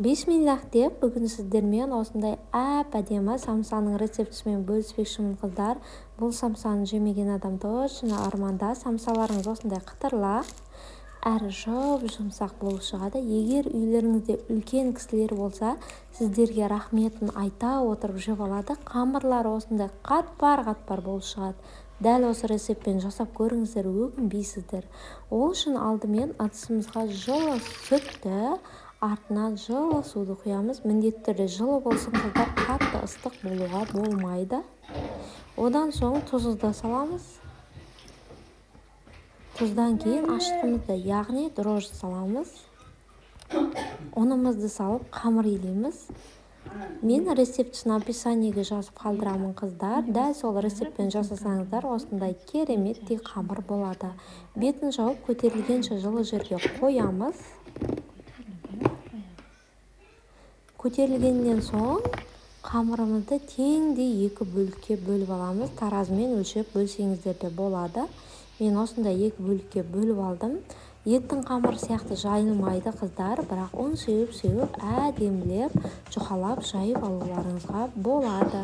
Бисмиллах деп бүгін сіздермен осындай әп-әдемі самсаның рецептісімен бөліспекшімін қыздар. Бұл самсаны жемеген адам точно арманда. Самсаларыңыз осындай қытырлақ әрі жұмсақ болып шығады. Егер үйлеріңізде үлкен кісілер болса, сіздерге рахметін айта отырып жеп алады. Қамырлары осындай қатпар болып шығады. Дәл осы рецептпен жасап көріңіздер, өкінбейсіздер. Ол үшін алдымен ыдысымызға жылы сүтті, артынан жылы суды құямыз. Міндетті түрде жылы болсын қыздар, қатты ыстық болуға болмайды. Одан соң тұзды саламыз. Тұздан кейін ашытқымызды, яғни дрожжи саламыз. Ұнымызды салып қамыр илейміз. Мен рецептісін описаниеге жазып қалдырамын қыздар. Дәл сол рецептпен жасасаңыздар, осындай кереметтей қамыр болады. Бетін жауып көтерілгенше жылы жерге қоямыз. Көтерілгеннен соң қамырымызды теңдей екі бөлікке бөліп аламыз. Таразымен өлшеп бөлсеңіздер де болады. Мен осындай екі бөлікке бөліп алдым. Еттің қамыры сияқты жайылмайды қыздар, бірақ ұн сеуіп әдемілеп жұқалап жайып алуларыңызға болады.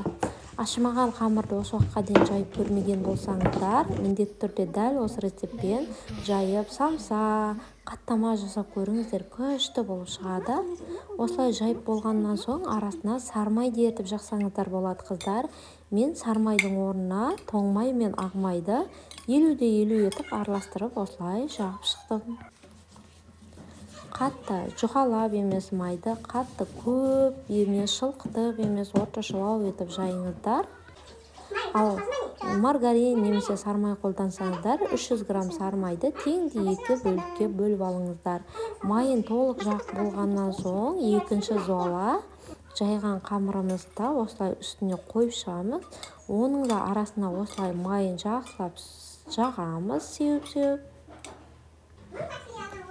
Ашымаған қамырды осы уақытқа дейін жайып көрмеген болсаңыздар, міндетті түрде дәл осы рецептпен жайып самса, қаттама жасап көріңіздер, күшті болып шығады. Осылай жайып болғаннан соң арасына сармайды ертіп жақсаңыздар болады қыздар. Мен сармайдың орнына тоңмай мен ағмайды 50-50 етіп араластырып осылай жағып шықтым. Қатты жұқалап емес майды, қатты көп емес, шылқытып емес, орташалау етіп жайыңыздар. Ал маргарин немесе сармай қолдансаңыздар, 300 грамм сармайды теңдей екі бөлікке бөліп алыңыздар. Майын толық жағып болғаннан соң екінші зола жайған қамырымызды осылай үстіне қойып шығамыз. Оның да арасына осылай майын жақсылап жағамыз, сеуіп.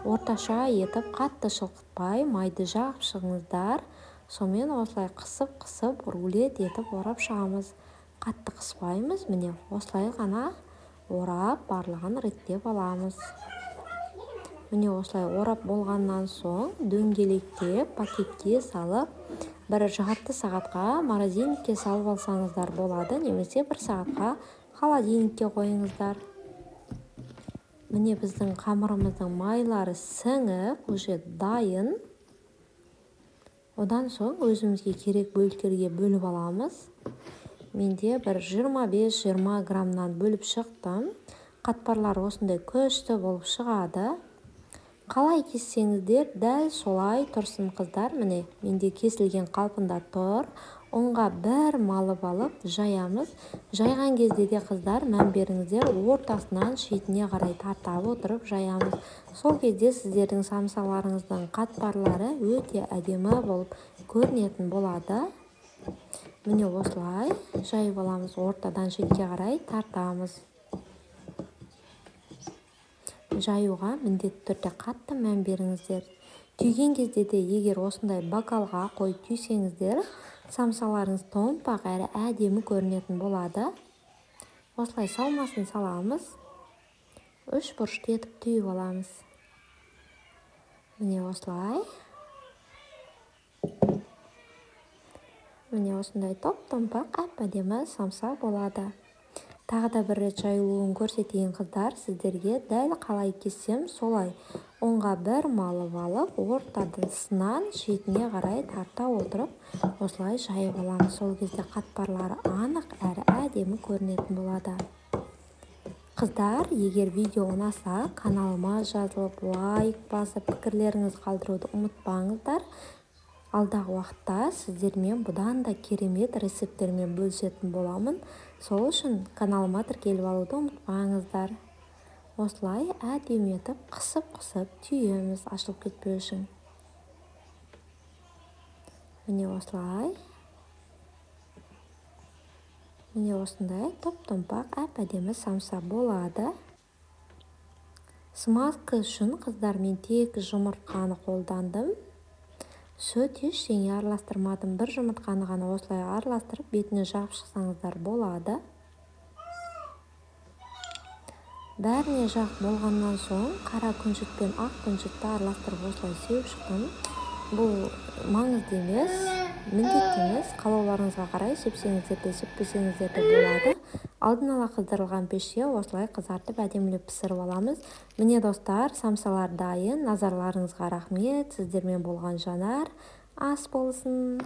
Орташа етіп, қатты шылқытпай майды жағып шығыңыздар. Сонымен осылай қысып рулет етіп орап шығамыз. Қатты қыспаймыз, міне осылай ғана орап барлығын реттеп аламыз. Міне осылай орап болғаннан соң дөңгелектеп пакетке салып, бір жарты сағатқа морозильникке салып алсаңыздар болады, немесе 1 сағатқа холодильникке қойыңыздар. Міне біздің қамырымыздың майлары сіңіп, уже дайын. Одан соң өзімізге керек бөліктерге бөліп аламыз. Менде бір 25-20 граммнан бөліп шықтым. Қатпарлар осындай күшті болып шығады. Қалай кессеңіздер, дәл солай тұрсын қыздар. Міне, менде кесілген қалпында тұр. Ұнға бір малып алып жаямыз. Жайған кезде де қыздар, мән беріңіздер, ортасынан шетіне қарай тартап отырып жаямыз. Сол кезде сіздердің самсаларыңыздың қатпарлары өте әдемі болып көрінетін болады. Міне осылай жайып аламыз, ортадан шетке қарай тартамыз. Жаюға міндетті түрде қатты мән беріңіздер. Түйген кезде де егер осындай бокалға қойып түйсеңіздер, самсаларыңыз томпақ әрі әдемі көрінетін болады. Осылай салмасын саламыз. 3 бұрышты етіп түйіп аламыз. Міне осылай. Міне осындай топ-томпақ әп-әдемі самса болады. Тағы да бір рет жайылуын көрсетейін қыздар, сіздерге дәл қалай кессем солай. Ұнға бір малып алып, ортасынан шетіне қарай тарта отырып, осылай жайып аламыз. Сол кезде қатпарлары анық әрі әдемі көрінетін болады. Қыздар, егер видео ұнаса, каналыма жазылып, лайк басып, пікірлеріңіз қалдыруды ұмытпаңыздар. Алдағы уақытта сіздермен бұдан да керемет рецепттермен бөлісетін боламын. Сол үшін каналыма тіркеліп алуды ұмытпаңыздар. Осылай әдемі етіп қысып түйеміз, ашылып кетпеу үшін. Міне осылай. Міне осындай топ-томпақ әп-әдемі самса болады. Смазка үшін қыздар, мен тек жұмыртқаны қолдандым. Сүт ештеңе араластырмадым. Бір жұмыртқаны ғана осылай араластырып, бетіне жағып шықсаңыздар болады. Бәріне жағып болғаннан соң қара күнжіт пен ақ күнжітті араластырып осылай сеуіп шықтым. бұл маңызды емес, міндетті емес. Қалауларыңызға қарай сепсеңіздер де сеппесеңіздер де болады. Алдын ала қыздырылған пеште осылай қызартып әдемілеп пісіріп аламыз. Міне достар, самсалар дайын. Назарларыңызға рахмет. Сіздермен болған Жанар. Ас болсын.